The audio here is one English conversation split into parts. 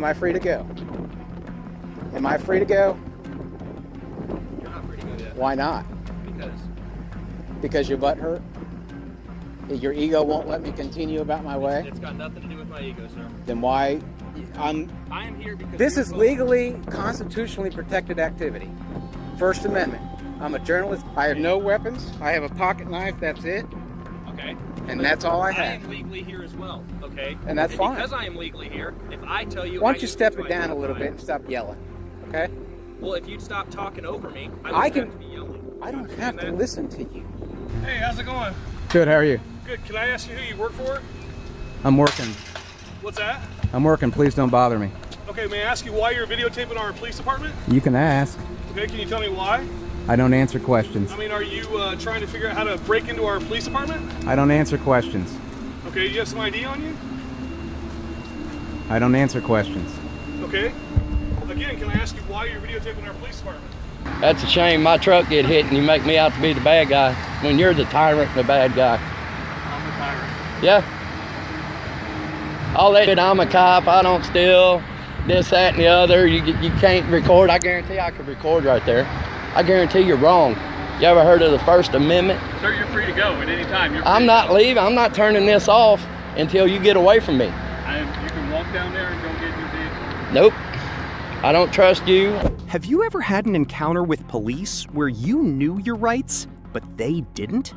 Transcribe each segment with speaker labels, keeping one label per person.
Speaker 1: Am I free to go? Am I free to go?
Speaker 2: You're not free to go yet.
Speaker 1: Why not?
Speaker 2: Because?
Speaker 1: Because your butt hurt? Your ego won't let me continue about my way?
Speaker 2: It's got nothing to do with my ego, sir.
Speaker 1: Then why?
Speaker 2: I am here because
Speaker 1: This is legally, constitutionally protected activity. First Amendment. I'm a journalist. I have no weapons. I have a pocket knife. That's it.
Speaker 2: Okay.
Speaker 1: And that's all I have.
Speaker 2: I am legally here as well, okay?
Speaker 1: And that's fine.
Speaker 2: Because I am legally here, if I tell you...
Speaker 1: Why don't you step it down a little bit and stop yelling, okay?
Speaker 2: Well, if you'd stop talking over me, I wouldn't have to be yelling.
Speaker 1: I don't have to listen to you.
Speaker 3: Hey, how's it going?
Speaker 1: Good, how are you?
Speaker 3: Good. Can I ask you who you work for?
Speaker 1: I'm working.
Speaker 3: What's that?
Speaker 1: I'm working. Please don't bother me.
Speaker 3: Okay, may I ask you why you're videotaping our police department?
Speaker 1: You can ask.
Speaker 3: Okay, can you tell me why?
Speaker 1: I don't answer questions.
Speaker 3: I mean, are you trying to figure out how to break into our police department?
Speaker 1: I don't answer questions.
Speaker 3: Okay, you have some ID on you?
Speaker 1: I don't answer questions.
Speaker 3: Okay. Again, can I ask you why you're videotaping our police department?
Speaker 4: That's a shame my truck get hit and you make me out to be the bad guy when you're the tyrant and the bad guy.
Speaker 3: I'm the tyrant.
Speaker 4: Yeah. All that, I'm a cop, I don't steal, this, that, and the other. You can't record. I guarantee I could record right there. I guarantee you're wrong. You ever heard of the First Amendment?
Speaker 3: Sir, you're free to go at any time.
Speaker 4: I'm not leaving. I'm not turning this off until you get away from me.
Speaker 3: You can walk down there and go get your vehicle.
Speaker 4: Nope. I don't trust you.
Speaker 5: Have you ever had an encounter with police where you knew your rights, but they didn't?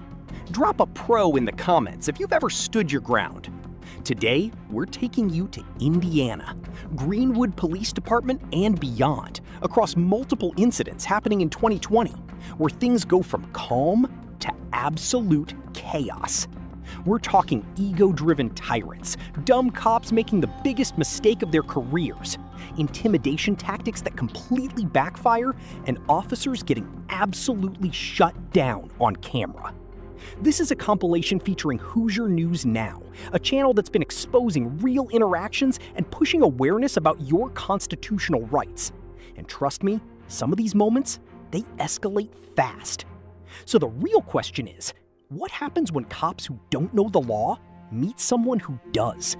Speaker 5: Drop a pro in the comments if you've ever stood your ground. Today, we're taking you to Indiana, Greenwood Police Department and beyond, across multiple incidents happening in 2020, where things go from calm to absolute chaos. We're talking ego-driven tyrants, dumb cops making the biggest mistake of their careers, intimidation tactics that completely backfire, and officers getting absolutely shut down on camera. This is a compilation featuring Hoosier News Now, a channel that's been exposing real interactions and pushing awareness about your constitutional rights. And trust me, some of these moments, they escalate fast. So the real question is, what happens when cops who don't know the law meet someone who does?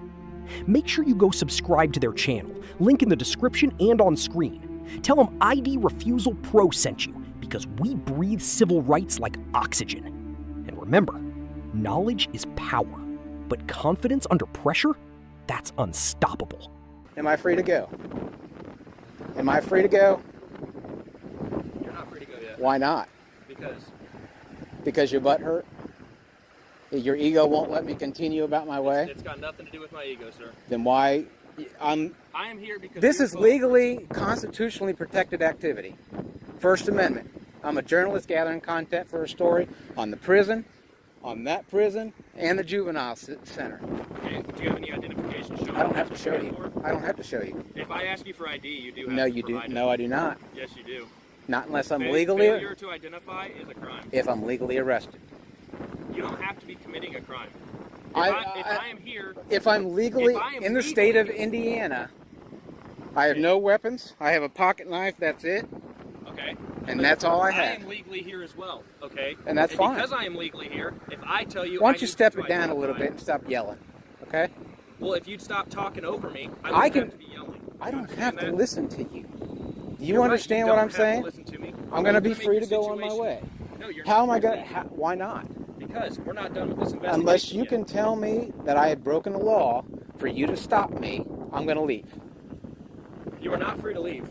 Speaker 5: Make sure you go subscribe to their channel, link in the description and on screen. Tell them ID Refusal Pro sent you, because we breathe civil rights like oxygen. And remember, knowledge is power, but confidence under pressure, that's unstoppable.
Speaker 1: Am I free to go? Am I free to go?
Speaker 2: You're not free to go yet.
Speaker 1: Why not?
Speaker 2: Because?
Speaker 1: Because your butt hurt? Your ego won't let me continue about my way?
Speaker 2: It's got nothing to do with my ego, sir.
Speaker 1: Then why?
Speaker 2: I am here because...
Speaker 1: This is legally, constitutionally protected activity. First Amendment. I'm a journalist gathering content for a story on the prison, on that prison, and the juvenile center.
Speaker 2: Okay, do you have any identification showing?
Speaker 1: I don't have to show you. I don't have to show you.
Speaker 2: If I ask you for ID, you do have
Speaker 1: No,
Speaker 2: to
Speaker 1: you do.
Speaker 2: provide it.
Speaker 1: No, I do not.
Speaker 2: Yes, you do.
Speaker 1: Not unless I'm legally.
Speaker 2: Failure to identify is a crime.
Speaker 1: If I'm legally arrested.
Speaker 2: You don't have to be committing a crime. If I am here...
Speaker 1: If I'm legally in the state of Indiana, I have no weapons. I have a pocket knife. That's it.
Speaker 2: Okay.
Speaker 1: And that's all I
Speaker 2: I
Speaker 1: have.
Speaker 2: am legally here as well, okay?
Speaker 1: And that's fine.
Speaker 2: Because I am legally here, if I tell you...
Speaker 1: Why don't you step it down a little bit and stop yelling, okay?
Speaker 2: Well, if you'd stop talking over me, I wouldn't have to be yelling.
Speaker 1: I don't have to listen to you. Do you
Speaker 2: You're
Speaker 1: understand
Speaker 2: right,
Speaker 1: what
Speaker 2: you
Speaker 1: I'm
Speaker 2: don't
Speaker 1: saying?
Speaker 2: have to listen to me.
Speaker 1: I'm going to be
Speaker 2: gonna make
Speaker 1: free
Speaker 2: the
Speaker 1: to go on my
Speaker 2: situation-
Speaker 1: way.
Speaker 2: No, you're
Speaker 1: How am
Speaker 2: not.
Speaker 1: I going to... Why not?
Speaker 2: Because we're not done with this investigation
Speaker 1: Unless you
Speaker 2: yet.
Speaker 1: can tell me that I have broken the law for you to stop me, I'm going to leave.
Speaker 2: You are not free to leave.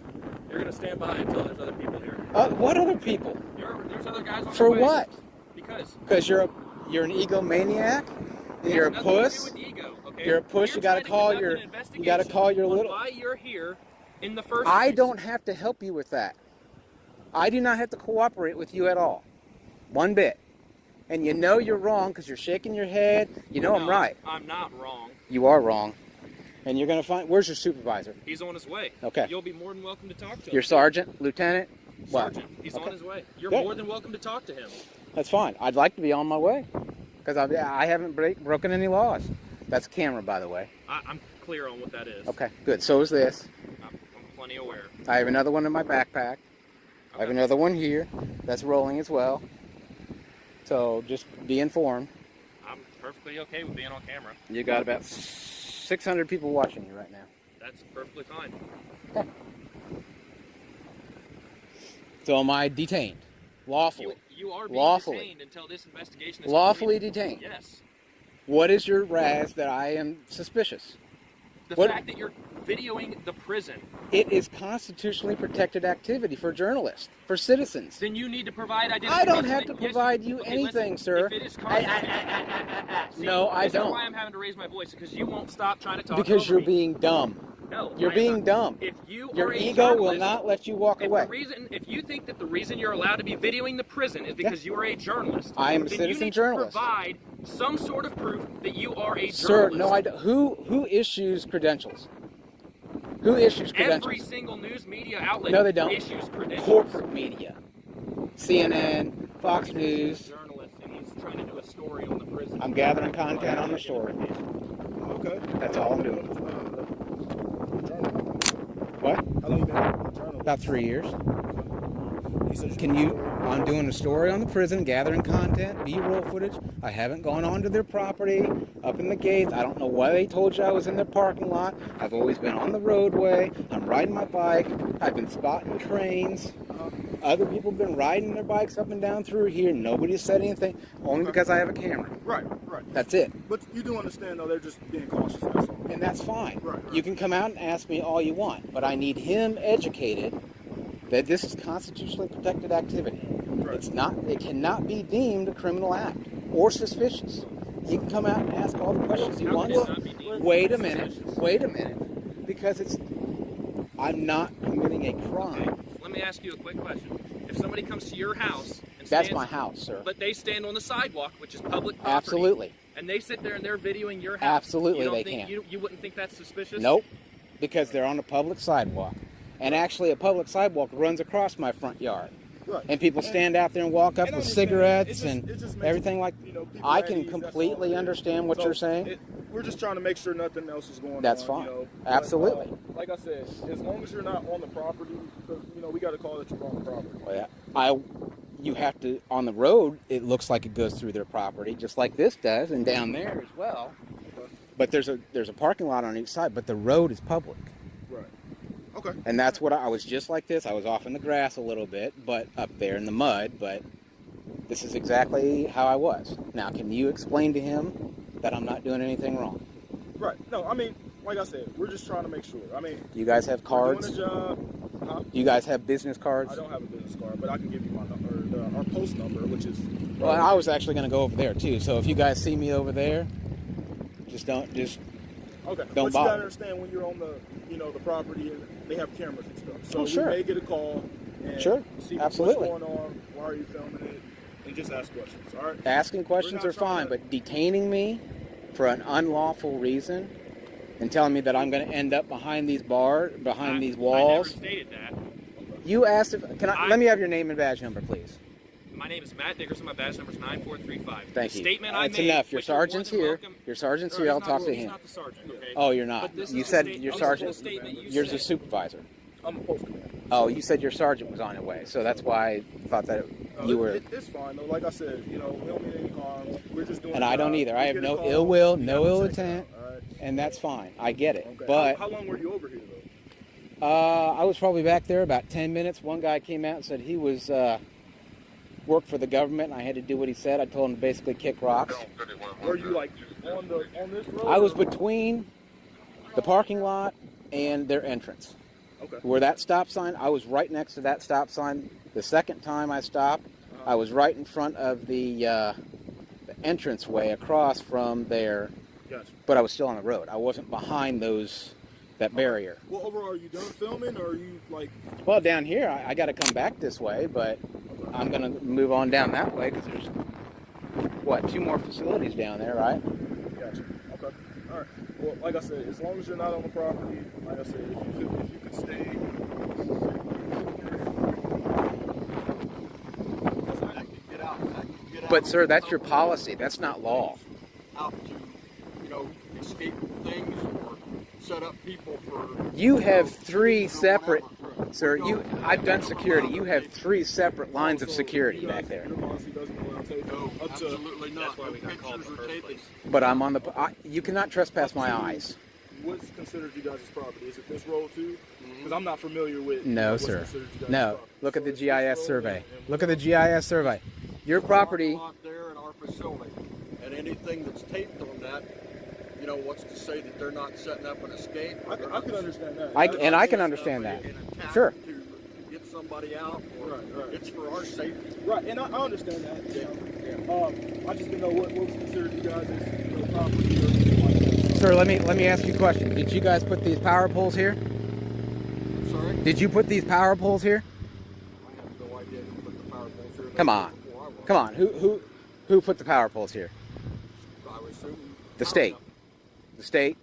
Speaker 2: You're going to stand by until there's other people here.
Speaker 1: What other people?
Speaker 2: There's other guys on
Speaker 1: For
Speaker 2: the way.
Speaker 1: what?
Speaker 2: Because
Speaker 1: You're an egomaniac? And you're a
Speaker 2: nothing to do
Speaker 1: puss?
Speaker 2: with ego, okay?
Speaker 1: You're a puss.
Speaker 2: You're
Speaker 1: You got to
Speaker 2: trying
Speaker 1: call
Speaker 2: conduct
Speaker 1: your.
Speaker 2: an
Speaker 1: You
Speaker 2: investigation
Speaker 1: got to call your
Speaker 2: on
Speaker 1: little.
Speaker 2: why you're here in the first
Speaker 1: I
Speaker 2: place.
Speaker 1: don't have to help you with that. I do not have to cooperate with you at all, one bit. And you know you're wrong because you're shaking your head. You know I'm right.
Speaker 2: I'm not wrong.
Speaker 1: You are wrong. And you're going to find. Where's your supervisor?
Speaker 2: He's on his way.
Speaker 1: Okay.
Speaker 2: You'll be more than welcome to talk to him.
Speaker 1: Your sergeant, lieutenant. What?
Speaker 2: Sergeant. He's
Speaker 1: Okay.
Speaker 2: on his way. You're
Speaker 1: Good.
Speaker 2: more than welcome to talk to him.
Speaker 1: That's fine. I'd like to be on my way because I haven't broken any laws. That's camera, by the way.
Speaker 2: I'm clear on what that is.
Speaker 1: Okay, good. So is this.
Speaker 2: I'm plenty aware.
Speaker 1: I have another one in my backpack. I have another one here that's rolling as well. So just be informed.
Speaker 2: I'm perfectly okay with being on camera.
Speaker 1: You got about 600 people watching you right now.
Speaker 2: That's perfectly fine.
Speaker 1: So am I detained? Lawfully.
Speaker 2: You are being
Speaker 1: Lawfully.
Speaker 2: detained until this investigation is
Speaker 1: Lawfully
Speaker 2: completed.
Speaker 1: detained.
Speaker 2: Yes.
Speaker 1: What is your razz that I am suspicious?
Speaker 2: The
Speaker 1: What-
Speaker 2: fact that you're videoing the prison,
Speaker 1: It is constitutionally protected activity for journalists, for citizens.
Speaker 2: then you need to provide identification.
Speaker 1: I don't have to
Speaker 2: Yes,
Speaker 1: provide you
Speaker 2: okay,
Speaker 1: anything,
Speaker 2: listen,
Speaker 1: sir.
Speaker 2: If it is See,
Speaker 1: No, I
Speaker 2: this is
Speaker 1: don't.
Speaker 2: why I'm having to raise my voice, because you won't stop trying to talk
Speaker 1: Because
Speaker 2: over
Speaker 1: you're
Speaker 2: me.
Speaker 1: being dumb.
Speaker 2: No,
Speaker 1: You're
Speaker 2: I am
Speaker 1: being
Speaker 2: not.
Speaker 1: dumb.
Speaker 2: If you
Speaker 1: Your
Speaker 2: are a
Speaker 1: ego will
Speaker 2: journalist,
Speaker 1: not let you walk away.
Speaker 2: If you think that the reason you're allowed to be videoing the prison is because you are a journalist,
Speaker 1: I am a
Speaker 2: then
Speaker 1: citizen
Speaker 2: you need
Speaker 1: journalist.
Speaker 2: to provide some sort of proof that you are a
Speaker 1: Sir,
Speaker 2: journalist.
Speaker 1: no, I don't. Who issues credentials? Who issues credentials?
Speaker 2: Every single news media outlet
Speaker 1: No, they don't.
Speaker 2: issues credentials.
Speaker 1: Corporate media. CNN, Fox News.
Speaker 2: Journalist, and he's trying to do a story on the prison.
Speaker 1: I'm gathering content on the story.
Speaker 3: Okay.
Speaker 1: That's all I'm doing. What?
Speaker 3: How long you been a journalist?
Speaker 1: About 3 years.
Speaker 3: You said
Speaker 1: Can you? I'm doing a story on the prison, gathering content, B-roll footage. I haven't gone onto their property, up in the gates. I don't know why they told you I was in their parking lot. I've always been on the roadway. I'm riding my bike. I've been spotting trains. Other people have been riding their bikes up and down through here. Nobody said anything, only because I have a camera.
Speaker 3: Right.
Speaker 1: That's it.
Speaker 3: But you do understand, though, they're just being cautious, that's all.
Speaker 1: And that's fine.
Speaker 3: Right.
Speaker 1: You can come out and ask me all you want, but I need him educated that this is constitutionally protected activity.
Speaker 3: Right.
Speaker 1: It cannot be deemed a criminal act or suspicious. He can come out and ask all the questions he
Speaker 2: How
Speaker 1: wants.
Speaker 2: can it not be deemed
Speaker 1: Wait a
Speaker 2: suspicious?
Speaker 1: minute, because I'm not committing a crime.
Speaker 2: Let me ask you a quick question. If somebody comes to your house and
Speaker 1: That's
Speaker 2: stands,
Speaker 1: my house, sir.
Speaker 2: but they stand on the sidewalk, which is public property,
Speaker 1: Absolutely.
Speaker 2: and they sit there and they're videoing your house,
Speaker 1: Absolutely
Speaker 2: you don't
Speaker 1: they
Speaker 2: think,
Speaker 1: can.
Speaker 2: You wouldn't think that's suspicious?
Speaker 1: Nope, because they're on a public sidewalk. And actually, a public sidewalk runs across my front yard.
Speaker 3: Right.
Speaker 1: And people stand out there and walk up
Speaker 3: And I
Speaker 1: with
Speaker 3: understand.
Speaker 1: cigarettes
Speaker 3: It just
Speaker 1: and
Speaker 3: makes,
Speaker 1: everything like.
Speaker 3: people
Speaker 1: I
Speaker 3: at
Speaker 1: can
Speaker 3: ease, that's all
Speaker 1: completely
Speaker 3: it is.
Speaker 1: understand what
Speaker 3: So
Speaker 1: you're saying.
Speaker 3: We're just trying to make sure nothing else is going
Speaker 1: That's
Speaker 3: on.
Speaker 1: fine.
Speaker 3: You know?
Speaker 1: Absolutely.
Speaker 3: But, like I said, as long as you're not on the property, because we got to call that you're on the property.
Speaker 1: Well, yeah, you have to, on the road, it looks like it goes through their property, just like this does, and down there as well. But there's a parking lot on each side, but the road is public.
Speaker 3: Right. Okay.
Speaker 1: And that's what I was just like this. I was off in the grass a little bit, but up there in the mud, but this is exactly how I was. Now, can you explain to him that I'm not doing anything wrong?
Speaker 3: Right. No, I mean, like I said, we're just trying to make sure. I mean,
Speaker 1: You guys have
Speaker 3: we're
Speaker 1: cards?
Speaker 3: doing a job. Huh?
Speaker 1: You guys have business cards?
Speaker 3: I don't have a business card, but I can give you my number, our post number, which is.
Speaker 1: Well, I was actually going to go over there too. So if you guys see me over there,
Speaker 3: Okay.
Speaker 1: Don't
Speaker 3: But you
Speaker 1: bother.
Speaker 3: gotta understand when you're on the property and they have cameras and stuff. So
Speaker 1: Oh, sure.
Speaker 3: you may get a call and
Speaker 1: Sure.
Speaker 3: see
Speaker 1: Absolutely.
Speaker 3: what's going on, why are you filming it, and just ask questions. All right.
Speaker 1: asking questions
Speaker 3: We're
Speaker 1: are
Speaker 3: not trying
Speaker 1: fine,
Speaker 3: to-
Speaker 1: but detaining me for an unlawful reason and telling me that I'm going to end up behind these these walls.
Speaker 2: I never stated that.
Speaker 1: You asked if let me have your name and badge number, please.
Speaker 2: My name is Matt Dickerson. My badge number is 9435.
Speaker 1: Thank
Speaker 2: the
Speaker 1: you.
Speaker 2: Statement I
Speaker 1: That's
Speaker 2: made,
Speaker 1: enough. Your
Speaker 2: which you're more
Speaker 1: sergeant's
Speaker 2: than
Speaker 1: here.
Speaker 2: welcome-
Speaker 1: Your sergeant's
Speaker 2: No,
Speaker 1: here. I'll
Speaker 2: he's
Speaker 1: talk
Speaker 2: not-
Speaker 1: to
Speaker 2: he's
Speaker 1: him.
Speaker 2: not the sergeant, okay?
Speaker 1: Oh, you're not.
Speaker 2: But this
Speaker 1: You
Speaker 2: is
Speaker 1: said
Speaker 2: the
Speaker 1: your
Speaker 2: this is
Speaker 1: sergeant.
Speaker 2: the statement you
Speaker 1: Yours
Speaker 2: said.
Speaker 1: is supervisor.
Speaker 3: I'm a post commander.
Speaker 1: Oh, you said your sergeant was on your way, so that's why I thought that you were.
Speaker 3: It's fine though. Like I said, we don't mean any harm. We're just doing.
Speaker 1: And
Speaker 3: a
Speaker 1: I don't
Speaker 3: job.
Speaker 1: either.
Speaker 3: We
Speaker 1: I have
Speaker 3: get a
Speaker 1: no
Speaker 3: call,
Speaker 1: ill will,
Speaker 3: we
Speaker 1: no
Speaker 3: have to
Speaker 1: ill
Speaker 3: check it out,
Speaker 1: intent,
Speaker 3: all right?
Speaker 1: and that's fine. I get it.
Speaker 3: Okay.
Speaker 1: But
Speaker 3: How long were you over here though?
Speaker 1: I was probably back there about 10 minutes. One guy came out and said he was worked for the government, and I had to do what he said. I told him to basically kick rocks.
Speaker 3: Were you like on this road?
Speaker 1: I was
Speaker 3: or-
Speaker 1: between the parking lot and their entrance.
Speaker 3: Okay.
Speaker 1: Where that stop sign, I was right next to that stop sign. The second time I stopped, I was right in front of the entranceway across from there,
Speaker 3: Gotcha.
Speaker 1: but I was still on the road. I wasn't behind that barrier.
Speaker 3: Well, overall, are you done filming, or are you like?
Speaker 1: Well, down here, I got to come back this way, but I'm going to move on down that way because there's, 2 more facilities down there, right?
Speaker 3: Gotcha. Okay. All right. Well, like I said, as long as you're not on the property, like I said, if you could stay.
Speaker 1: But, sir, that's your policy. That's not law.
Speaker 6: Out to, escape things or set up people for.
Speaker 1: You have 3 separate, sir, I've done security. You have 3 separate lines of security back there.
Speaker 3: Your policy doesn't allow tape
Speaker 6: No,
Speaker 3: up to.
Speaker 6: absolutely not.
Speaker 2: That's why we
Speaker 6: No
Speaker 2: got called in
Speaker 6: pictures
Speaker 2: the
Speaker 6: or
Speaker 2: first
Speaker 6: taping.
Speaker 2: place.
Speaker 1: But I'm on you cannot trespass my eyes.
Speaker 3: what's considered you guys' property? Is it this road too? Because I'm not familiar with.
Speaker 1: No,
Speaker 3: what's
Speaker 1: sir.
Speaker 3: considered you guys'
Speaker 1: No.
Speaker 3: property.
Speaker 1: Look at
Speaker 3: So
Speaker 1: the
Speaker 3: it's this road
Speaker 1: GIS survey.
Speaker 3: and
Speaker 1: Look at the GIS survey. Your property.
Speaker 6: Parking lot there in our facility, and anything that's taped on that, you know, what's to say that they're not setting up an escape?
Speaker 3: I can understand that.
Speaker 1: I can understand that.
Speaker 6: An attack
Speaker 1: Sure.
Speaker 6: to get somebody out, or
Speaker 3: Right.
Speaker 6: it's for our safety.
Speaker 3: Right, and I understand that.
Speaker 6: Yeah.
Speaker 3: I just didn't know what was considered you guys' property or anything like that.
Speaker 1: Sir, let me ask you a question. Did you guys put these power poles here?
Speaker 6: Sorry?
Speaker 1: Did you put these power poles here?
Speaker 6: I have no idea who put the power poles here.
Speaker 1: Come on.
Speaker 6: Before I was.
Speaker 1: Come on. Who put the power poles here?
Speaker 6: I would assume
Speaker 1: The state. The state.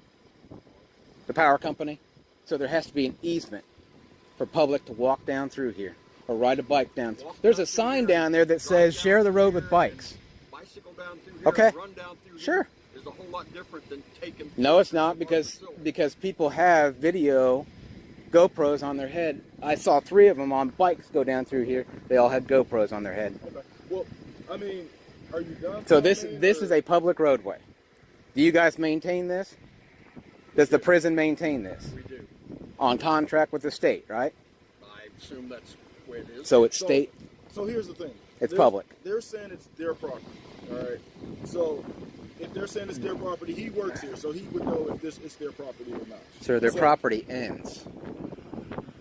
Speaker 1: The power company. So there has to be an easement for public to walk down through here or ride a bike down. There's a sign down there that says share the road with bikes.
Speaker 6: Bicycle down through here,
Speaker 1: Okay.
Speaker 6: run down through
Speaker 1: Sure.
Speaker 6: here is a whole lot different than taking.
Speaker 1: No, it's not
Speaker 6: people to our
Speaker 1: because
Speaker 6: facility.
Speaker 1: people have video GoPros on their head. I saw 3 of them on bikes go down through here. They all had GoPros on their head.
Speaker 3: Okay. Well, I mean, are you done?
Speaker 1: So this
Speaker 3: filming,
Speaker 1: is
Speaker 3: or-
Speaker 1: a public roadway. Do you guys maintain this? Does the prison maintain this?
Speaker 6: We do.
Speaker 1: On contract with the state, right?
Speaker 6: I assume that's the way it is.
Speaker 1: So it's state.
Speaker 3: So here's the thing.
Speaker 1: It's
Speaker 3: They're-
Speaker 1: public.
Speaker 3: They're saying it's their property. All right. So if they're saying it's their property, he works here, so he would know if this is their property or not.
Speaker 1: So their
Speaker 3: So-
Speaker 1: property ends.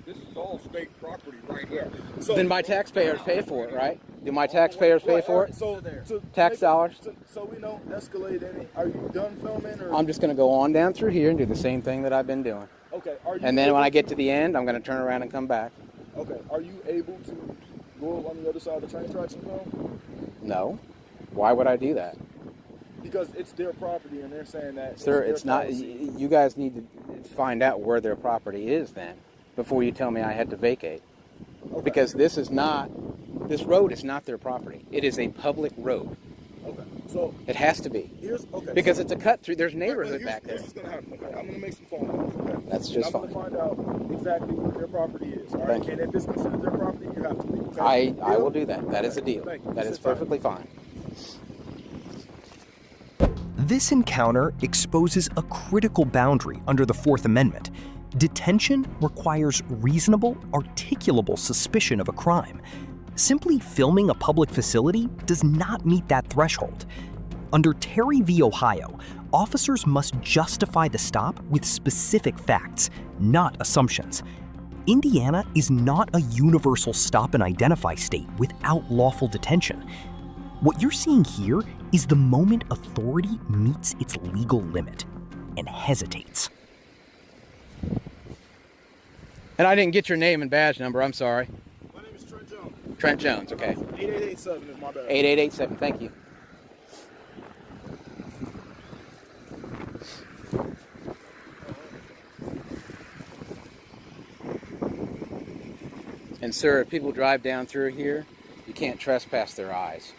Speaker 6: This is all state property right here.
Speaker 3: So
Speaker 1: Then my taxpayers pay for it, right? Do my taxpayers pay
Speaker 3: Right,
Speaker 1: for it?
Speaker 3: So to
Speaker 1: Tax
Speaker 3: make-
Speaker 1: dollars?
Speaker 3: So we don't escalate any. Are you done filming or?
Speaker 1: I'm just going to go on down through here and do the same thing that I've been doing.
Speaker 3: Okay. Are you
Speaker 1: And then when
Speaker 3: able
Speaker 1: I get to the end, I'm going to turn around and come back.
Speaker 3: Okay. Are you able to go on the other side of the train tracks and film?
Speaker 1: No. Why would I do that?
Speaker 3: Because it's their property, and they're saying that.
Speaker 1: Sir,
Speaker 3: their
Speaker 1: it's not.
Speaker 3: policy.
Speaker 1: You guys need to find out where their property is then before you tell me I had to vacate.
Speaker 3: Okay.
Speaker 1: Because this road is not their property. It is a public road.
Speaker 3: Okay. So
Speaker 1: It has to be.
Speaker 3: here's okay.
Speaker 1: Because
Speaker 3: so,
Speaker 1: it's a cut through. There's
Speaker 3: Wait,
Speaker 1: neighborhood
Speaker 3: here's-
Speaker 1: back there.
Speaker 3: This is gonna happen. Okay. I'm gonna make some phone calls. Okay.
Speaker 1: That's
Speaker 3: And
Speaker 1: just
Speaker 3: I'm gonna find out exactly what their property is. All right.
Speaker 1: Thank you.
Speaker 3: And if it's considered their property, you have to leave. Okay?
Speaker 1: I will do that. That is a deal.
Speaker 3: Thank you.
Speaker 1: That is
Speaker 3: Sit tight.
Speaker 1: perfectly fine.
Speaker 5: This encounter exposes a critical boundary under the Fourth Amendment. Detention requires reasonable, articulable suspicion of a crime. Simply filming a public facility does not meet that threshold. Under Terry v. Ohio, officers must justify the stop with specific facts, not assumptions. Indiana is not a universal stop and identify state without lawful detention. What you're seeing here is the moment authority meets its legal limit and hesitates.
Speaker 1: And I didn't get your name and badge number. I'm sorry.
Speaker 3: My name is Trent Jones.
Speaker 1: Trent Jones. Okay.
Speaker 3: 8887 is my bad.
Speaker 1: 8887. Thank you. And sir, if people drive down through here, you can't trespass their eyes.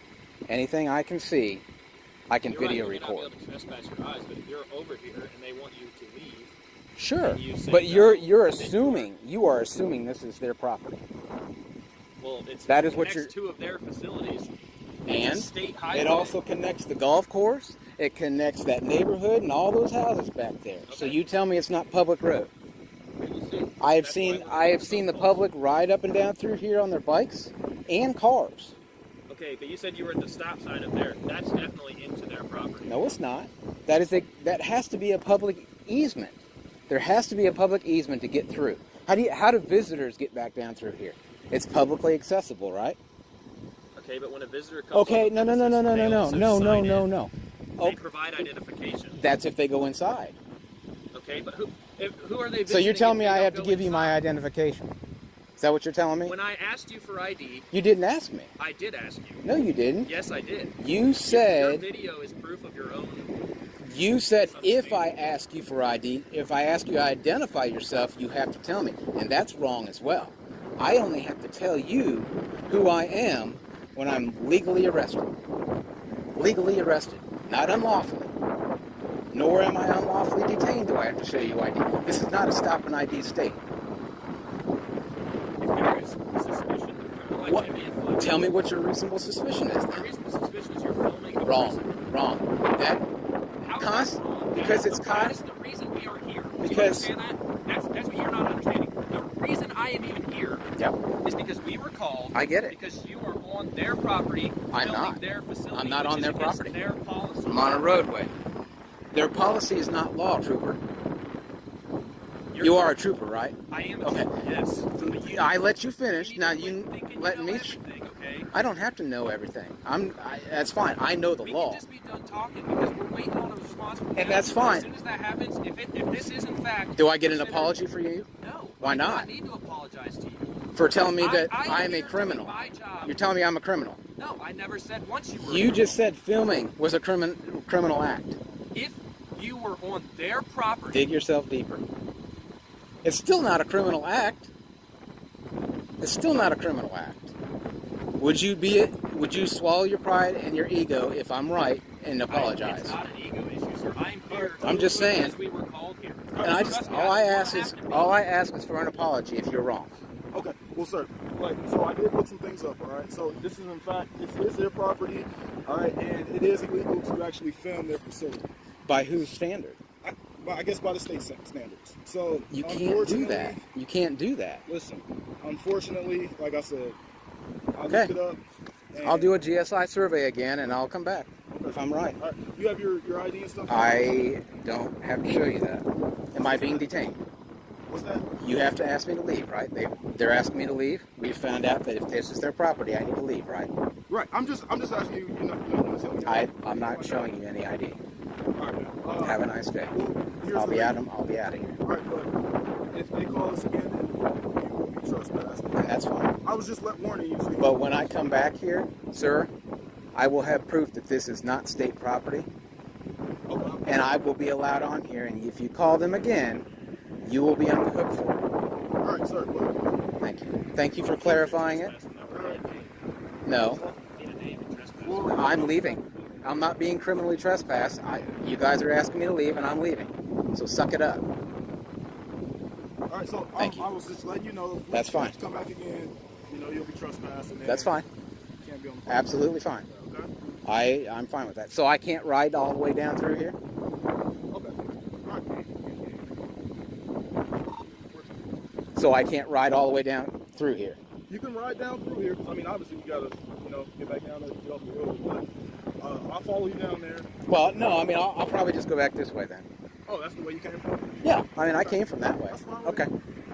Speaker 1: Anything I can see, I can
Speaker 2: You're
Speaker 1: video
Speaker 2: right, you may
Speaker 1: record.
Speaker 2: not be able to trespass your eyes, but if you're over here and they want you to leave,
Speaker 1: Sure,
Speaker 2: and you say
Speaker 1: but
Speaker 2: no,
Speaker 1: you're
Speaker 2: then
Speaker 1: assuming you are assuming this is their property.
Speaker 2: well, it's
Speaker 1: That is what
Speaker 2: connects two of their facilities.
Speaker 1: And
Speaker 2: it's a state highway.
Speaker 1: it also connects the golf course. It connects that neighborhood and all those houses back there. So
Speaker 2: Okay.
Speaker 1: you tell me it's not public road.
Speaker 2: We'll see.
Speaker 1: I have
Speaker 2: That's
Speaker 1: seen
Speaker 2: why-
Speaker 1: the public ride up and down through here on their bikes and cars.
Speaker 2: Okay, but you said you were at the stop sign up there. That's definitely into their property.
Speaker 1: No, it's not. That has to be a public easement. There has to be a public easement to get through. How do visitors get back down through here? It's publicly accessible, right?
Speaker 2: Okay, but when a visitor comes
Speaker 1: Okay,
Speaker 2: on the
Speaker 1: no.
Speaker 2: premises, they also sign in.
Speaker 1: No.
Speaker 2: They provide identification.
Speaker 1: That's if they go inside.
Speaker 2: Okay, but who are they visiting?
Speaker 1: So you're telling me
Speaker 2: if they
Speaker 1: I
Speaker 2: don't
Speaker 1: have to
Speaker 2: go
Speaker 1: give you my
Speaker 2: inside?
Speaker 1: identification? Is that what you're telling me?
Speaker 2: When I asked you for ID,
Speaker 1: You didn't ask me.
Speaker 2: I did ask you.
Speaker 1: No, you didn't.
Speaker 2: Yes, I did.
Speaker 1: You
Speaker 2: Your
Speaker 1: said
Speaker 2: video is proof of your own.
Speaker 1: if I ask you for ID, if I ask you to identify yourself, you have to tell me. And that's wrong as well. I only have to tell you who I am when I'm legally arrested. Legally arrested, not unlawfully. Nor am I unlawfully detained, do I have to show you ID. This is not a stop and ID state.
Speaker 2: If there is suspicion of criminal
Speaker 1: What?
Speaker 2: activity afoot,
Speaker 1: Tell me what your reasonable suspicion is
Speaker 2: the
Speaker 1: then.
Speaker 2: reasonable suspicion is you're filming a
Speaker 1: Wrong,
Speaker 2: prison.
Speaker 1: wrong. That
Speaker 2: How is
Speaker 1: Const-
Speaker 2: that wrong?
Speaker 1: Because it's
Speaker 2: That is the reason we are here.
Speaker 1: Because-
Speaker 2: Do you understand that? That's what you're not understanding. The reason I am even here
Speaker 1: Yep.
Speaker 2: is because we were called.
Speaker 1: I get it.
Speaker 2: Because you are on their property.
Speaker 1: I'm
Speaker 2: filming
Speaker 1: not.
Speaker 2: Their facility,
Speaker 1: I'm not
Speaker 2: which
Speaker 1: on
Speaker 2: is
Speaker 1: their
Speaker 2: against
Speaker 1: property.
Speaker 2: Their policy.
Speaker 1: I'm on a roadway. Their policy is not law, trooper. You are a trooper, right?
Speaker 2: I am.
Speaker 1: Okay.
Speaker 2: Yes.
Speaker 1: I let you finish.
Speaker 2: need
Speaker 1: Now
Speaker 2: to
Speaker 1: you
Speaker 2: quit thinking
Speaker 1: let
Speaker 2: you
Speaker 1: me.
Speaker 2: know everything, okay?
Speaker 1: I don't have to know everything. That's fine. I know the
Speaker 2: We
Speaker 1: law.
Speaker 2: can just be done talking because we're waiting on a response from
Speaker 1: And
Speaker 2: them.
Speaker 1: that's fine.
Speaker 2: As soon as that happens, if this is in fact.
Speaker 1: Do I get an
Speaker 2: considered-
Speaker 1: apology for you?
Speaker 2: No.
Speaker 1: Why
Speaker 2: I do
Speaker 1: not?
Speaker 2: need to apologize to you.
Speaker 1: For telling me that I am a
Speaker 2: here doing
Speaker 1: criminal.
Speaker 2: my job.
Speaker 1: You're telling me I'm a criminal.
Speaker 2: No, I never said once you were.
Speaker 1: You just said filming was a criminal act.
Speaker 2: If you were on their property.
Speaker 1: Dig yourself deeper. It's still not a criminal act. It's still not a criminal act. Would you swallow your pride and your ego if I'm right and apologize?
Speaker 2: It's not an ego issue, sir. I'm here.
Speaker 1: I'm just saying.
Speaker 2: Because we were called here.
Speaker 1: And all I ask is for an apology if you're wrong.
Speaker 3: Okay, well, sir, so I did look some things up, all right? So this is, in fact, this is their property, all right, and it is illegal to actually film their facility.
Speaker 1: By whose standard?
Speaker 3: I guess by the state standards. So
Speaker 1: You can't do that. You can't do that.
Speaker 3: Listen, unfortunately, like I said, I
Speaker 1: Okay.
Speaker 3: looked it up. And
Speaker 1: I'll do a GSI survey again and I'll come back if I'm right.
Speaker 3: All right, you have your ID and stuff?
Speaker 1: I don't have to show you that. Am I being detained?
Speaker 3: What's that?
Speaker 1: You have to ask me to leave, right? They're asking me to leave. We found out that if this is their property, I need to leave, right?
Speaker 3: Right. I'm just asking you. You know, tell me.
Speaker 1: I'm not showing you any ID.
Speaker 3: All right.
Speaker 1: Have a nice day.
Speaker 3: Well, here's
Speaker 1: I'll
Speaker 3: the
Speaker 1: be out
Speaker 3: thing.
Speaker 1: of here.
Speaker 3: All right, but if they call us again, then you will be trespassed.
Speaker 1: And that's fine.
Speaker 3: I was just warning you. So
Speaker 1: But when I come back here, sir, I will have proof that this is not state property.
Speaker 3: Okay.
Speaker 1: And I will be allowed on here. And if you call them again, you will be on the hook for it.
Speaker 3: All right, sir. Look.
Speaker 1: Thank you. Thank you for clarifying it.
Speaker 3: All right.
Speaker 1: No, I'm leaving. I'm not being criminally trespassed. You guys are asking me to leave, and I'm leaving. So suck it up.
Speaker 3: All right. So
Speaker 1: Thank you.
Speaker 3: I was just letting you know. If
Speaker 1: That's fine.
Speaker 3: you come back again, you'll be trespassed. And then
Speaker 1: That's fine.
Speaker 3: You can't be on the
Speaker 1: Absolutely fine.
Speaker 3: Okay.
Speaker 1: I'm fine with that. So I can't ride all the way down through here?
Speaker 3: Okay. All right.
Speaker 1: So I can't ride all the way down through here?
Speaker 3: You can ride down through here. I mean, obviously you gotta, get back down there, get off the road. But I'll follow you down there.
Speaker 1: Well, no, I mean, I'll probably just go back this way then.
Speaker 3: Oh, that's the way you came from?
Speaker 1: Yeah, I mean, I came from that way.
Speaker 3: That's fine.
Speaker 1: Okay.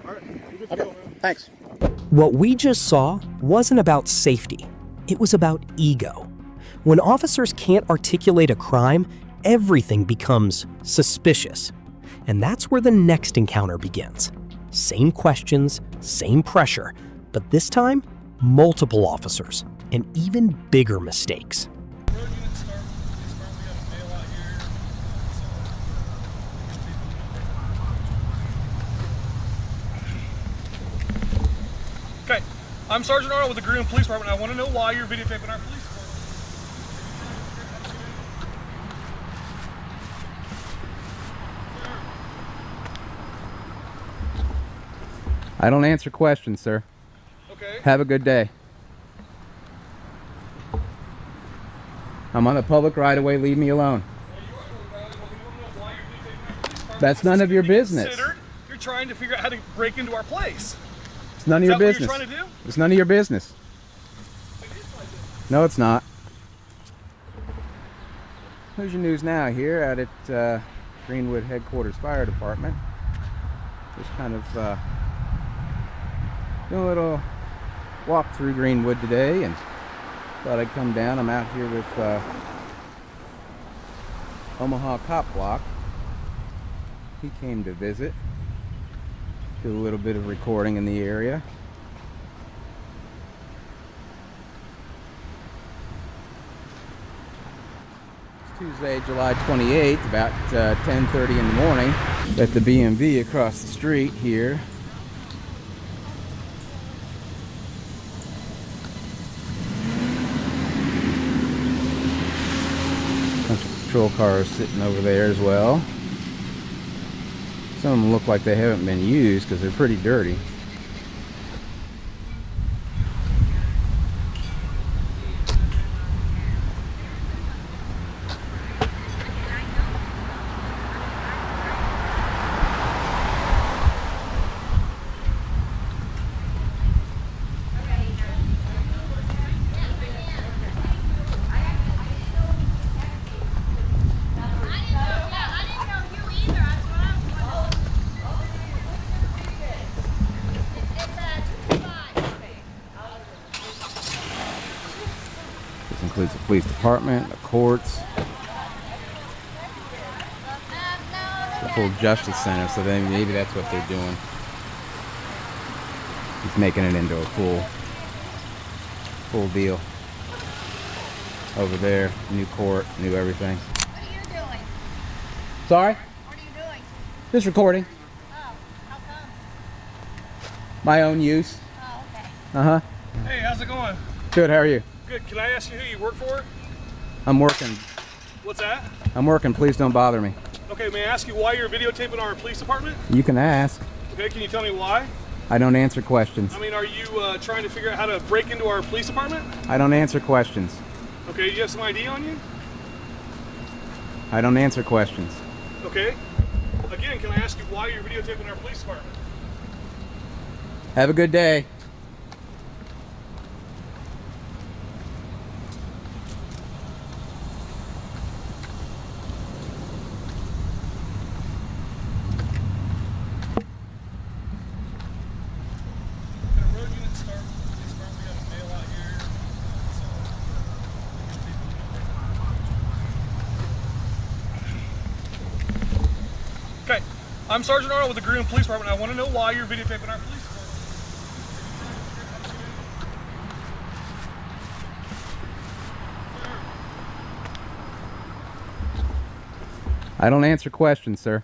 Speaker 3: All right. You're good to
Speaker 1: Okay,
Speaker 3: go, man.
Speaker 1: thanks.
Speaker 5: What we just saw wasn't about safety, it was about ego. When officers can't articulate a crime, everything becomes suspicious. And that's where the next encounter begins. Same questions, same pressure, but this time, multiple officers, and even bigger mistakes.
Speaker 7: Okay, I'm Sergeant Arnold with the Green Police Department. I want to know why you're videotaping our police department.
Speaker 1: I don't answer questions, sir.
Speaker 7: Okay.
Speaker 1: Have a good day. I'm on the public right of way. Leave me alone. That's none of your business.
Speaker 7: You're trying to figure out how to break into our place.
Speaker 1: It's none of
Speaker 7: Is
Speaker 1: your
Speaker 7: that what
Speaker 1: business.
Speaker 7: you're trying to do?
Speaker 1: It's none of your business. No, it's not. There's your news now here out at Greenwood Headquarters Fire Department. Just kind of doing a little walk through Greenwood today and thought I'd come down. I'm out here with Omaha Cop Block. He came to visit, do a little bit of recording in the area. It's Tuesday, July 28th, about 10:30 in the morning at the BMV across the street here. Bunch of patrol cars sitting over there as well. Some of them look like they haven't been used because they're pretty dirty. Police department, the courts, the full justice center. So then maybe that's what they're doing. He's making it into a full deal. Over there, new court, new everything.
Speaker 8: What are you doing?
Speaker 1: Sorry?
Speaker 8: What are you doing?
Speaker 1: Just recording.
Speaker 8: Oh, how come?
Speaker 1: My own use.
Speaker 8: Oh, okay.
Speaker 1: Uh-huh.
Speaker 7: Hey, how's it going?
Speaker 1: Good, how are you?
Speaker 7: Good. Can I ask you who you work for?
Speaker 1: I'm working.
Speaker 7: What's that?
Speaker 1: I'm working. Please don't bother me.
Speaker 7: Okay, may I ask you why you're videotaping our police department?
Speaker 1: You can ask.
Speaker 7: Okay, can you tell me why?
Speaker 1: I don't answer questions.
Speaker 7: I mean, are you trying to figure out how to break into our police department?
Speaker 1: I don't answer questions.
Speaker 7: Okay, do you have some ID on you?
Speaker 1: I don't answer questions.
Speaker 7: Okay. Again, can I ask you why you're videotaping our police department?
Speaker 1: Have a good day.
Speaker 7: Can a road unit start? Please start. We got a mail out here. Okay, I'm Sergeant Arnold with the Green Police Department. I want to know why you're videotaping our police department.
Speaker 1: I don't answer questions, sir.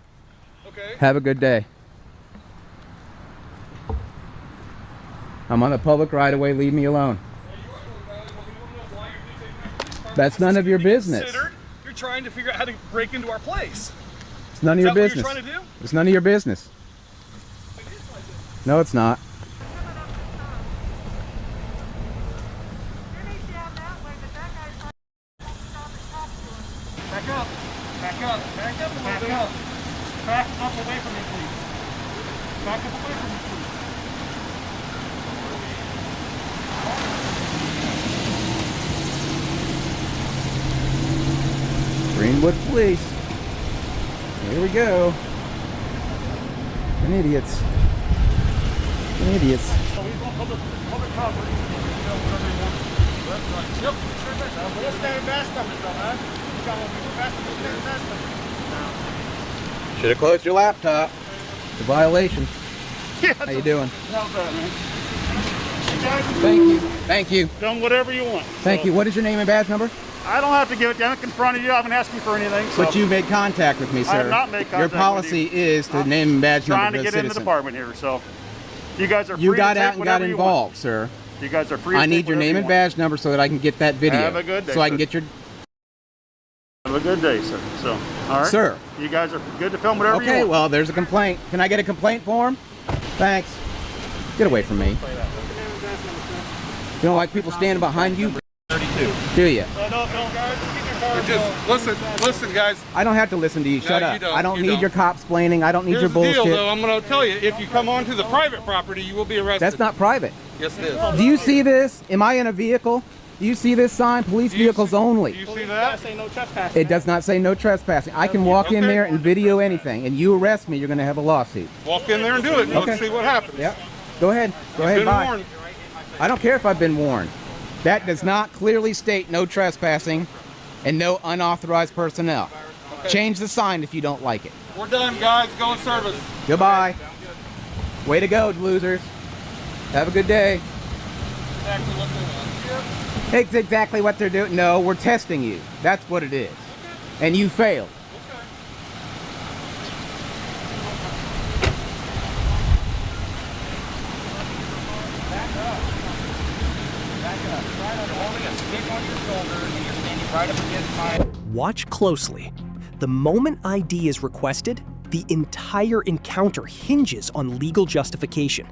Speaker 7: Okay.
Speaker 1: Have a good day. I'm on the public right of way. Leave me alone. That's none of your business.
Speaker 7: You're trying to figure out how to break into our place.
Speaker 1: It's none of your business.
Speaker 7: Is that what you're trying to do?
Speaker 1: It's none of your business. No, it's not.
Speaker 7: Back up. Back up. Back up a little bit. Back up away from me, please. Back up away from me, please.
Speaker 1: Greenwood Police. Here we go. An idiots. An idiots.
Speaker 7: So he's on public property. You know, whatever he wants. That's right. Yep. What's their best number, though, man? You got one of the best number.
Speaker 1: Should have closed your laptop. It's a violation.
Speaker 7: Yeah.
Speaker 1: How you doing?
Speaker 7: Not bad, man.
Speaker 1: Thank you. Thank you.
Speaker 9: Done whatever you want.
Speaker 1: Thank you. What is your name and badge number?
Speaker 9: I don't have to give it to you. I'm in front of you. I haven't asked you for anything. So
Speaker 1: But you made contact with me, sir.
Speaker 9: I have not made contact
Speaker 1: Your policy
Speaker 9: with
Speaker 1: is to name and badge number
Speaker 9: trying
Speaker 1: to
Speaker 9: to
Speaker 1: the
Speaker 9: get in the
Speaker 1: citizen.
Speaker 9: department here. So you guys are free
Speaker 1: You got
Speaker 9: to
Speaker 1: out
Speaker 9: take
Speaker 1: and got
Speaker 9: whatever you
Speaker 1: involved, sir.
Speaker 9: want. You guys are free to
Speaker 1: I
Speaker 9: take
Speaker 1: need your
Speaker 9: whatever
Speaker 1: name
Speaker 9: you
Speaker 1: and
Speaker 9: want.
Speaker 1: badge number so that I can get that video.
Speaker 9: Have a good day,
Speaker 1: so I can
Speaker 9: sir.
Speaker 1: get your...
Speaker 9: Have a good day, sir. So, all right.
Speaker 1: Sir.
Speaker 9: You guys are good to film whatever you
Speaker 1: Okay,
Speaker 9: want.
Speaker 1: well, there's a complaint. Can I get a complaint form? Thanks. Get away from me. You don't like people standing behind you?
Speaker 6: 32.
Speaker 1: Do you?
Speaker 9: No, guys. Keep your car
Speaker 6: Listen, guys.
Speaker 1: I don't have to listen to you. Shut
Speaker 6: No,
Speaker 1: up.
Speaker 6: you don't.
Speaker 1: I don't
Speaker 6: You
Speaker 1: need
Speaker 6: don't.
Speaker 1: your cops splaining. I don't need
Speaker 6: Here's
Speaker 1: your
Speaker 6: the
Speaker 1: bullshit.
Speaker 6: deal, though. I'm going to tell you, if you come onto the private property, you will be arrested.
Speaker 1: That's not private.
Speaker 6: Yes, it is.
Speaker 1: Do you see this? Am I in a vehicle? Do you see this sign? Police
Speaker 6: Do you
Speaker 1: vehicles
Speaker 6: see-
Speaker 1: only.
Speaker 6: Do you see that?
Speaker 9: Say no trespassing.
Speaker 1: It does not say no trespassing. I can walk in
Speaker 6: Okay.
Speaker 1: there and video anything, and you arrest me, you're going to have a lawsuit.
Speaker 6: Walk in there and do it, and
Speaker 1: Okay.
Speaker 6: let's see what happens.
Speaker 1: Yep. Go ahead. Go ahead.
Speaker 6: Been
Speaker 1: Bye.
Speaker 6: warned.
Speaker 1: I don't care if I've been warned. That does not clearly state no trespassing and no unauthorized personnel.
Speaker 6: Okay.
Speaker 1: Change the sign if you don't like it.
Speaker 6: We're done, guys. Go in service.
Speaker 1: Goodbye. Way to go, losers. Have a good day.
Speaker 6: Exactly what they want.
Speaker 1: It's exactly what they're doing. No, we're testing you. That's what it is. And you failed.
Speaker 5: Watch closely. The moment ID is requested, the entire encounter hinges on legal justification.